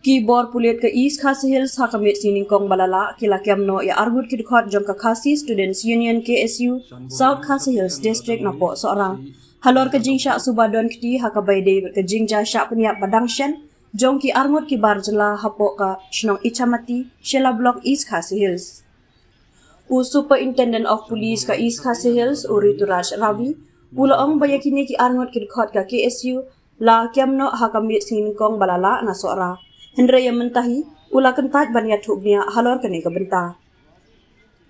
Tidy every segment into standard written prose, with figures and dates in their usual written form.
Keyboard puliat ke East KSU Hills hakamit sining kong balala kila kiamno ya argut ki dkhot jong ka KSU Students Union KSU South KSU Hills District na po seorang halor ke jing Shah suba donkti hakabay de ke jing Shah punya badang shen jong ki argut ki bar jylla hapo ka shnong chamati Syllad block East KSU Hills. Superintendent of Police ka East KSU Hills Urituraj Ravi ulaong bayakini ki argut ki dkhot ka KSU la kiamno hakamit sining kong balala na seorang Hendra yang mentahi, ula kentat baniat hubnya halor kene ke benta.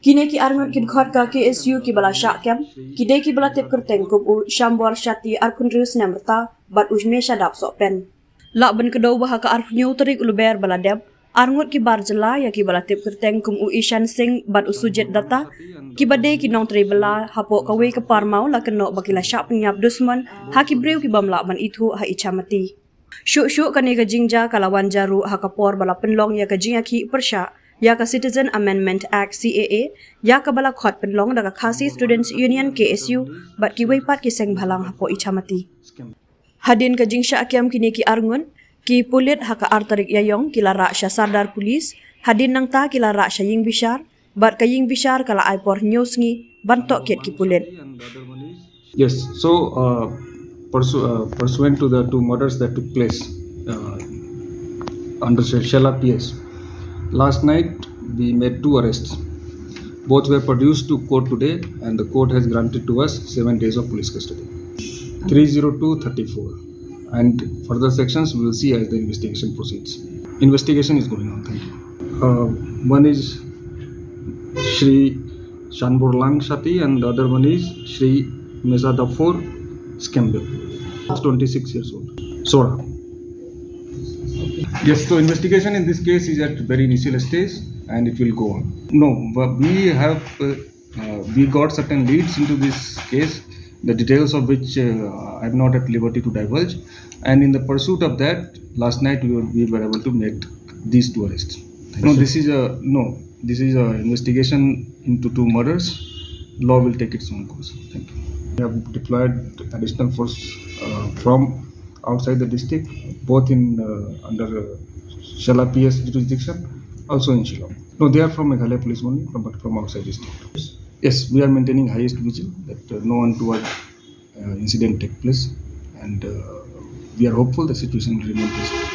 Kini ki arngot ki dkhot ka KSU ki bala Shah kem, kide ki bala tip kerteng kum u shambor syati arkundrius nemrta bat ujme syadap sopen. Lak ben kedau bah ka arfnyu terik uluber bala deb, arngot ki bar jylla ya ki bala tip kerteng kum u ishan sing bat usujet data, ki bade ki nong tri bala hapo kawe ke parmau la kenok bakila Shah penyap dusman, haki brew ki bamlak ban itu ha chamati. Syuk-syuk kani ke jingja kalawan jaru hakapor bala penlong ya ke iaki persya ya ke Citizen Amendment Act CAA ya ke bala khot penlong da ke KSU Students Union KSU bat ki weipat ki seng bhalang hapo chamati. Hadin ke jingsha akiam kini ki arngun ki pulit haka artarik yayong kilara Shah sardar polis hadin nang ta kilara Shah ying bishar bat ke ying bishar kala aipor news ngi bantok kiat ki pulit. Yes, so pursuant to the two murders that took place under Syllad PS. Last night we made two arrests. Both were produced to court today and the court has granted to us 7 days of police custody. 30234 and further sections we will see as the investigation proceeds. Investigation is going on. Thank you. One is Shri Shanborlang Shati and the other one is Shri Mezadafor Skembil. 26 years old. Sora. Yes, so investigation in this case is at very initial stage and it will go on. No, but we got certain leads into this case, the details of which I am not at liberty to divulge. And in the pursuit of that, last night we were able to make these two arrests. This is a investigation into two murders. Law will take its own course. Thank you. We have deployed additional force from outside the district, both in under Syllad PS jurisdiction, also in Shillong. No, they are from Meghalaya police only, but from outside district. Yes, we are maintaining highest vigil that no untoward incident take place, and we are hopeful the situation will remain peaceful.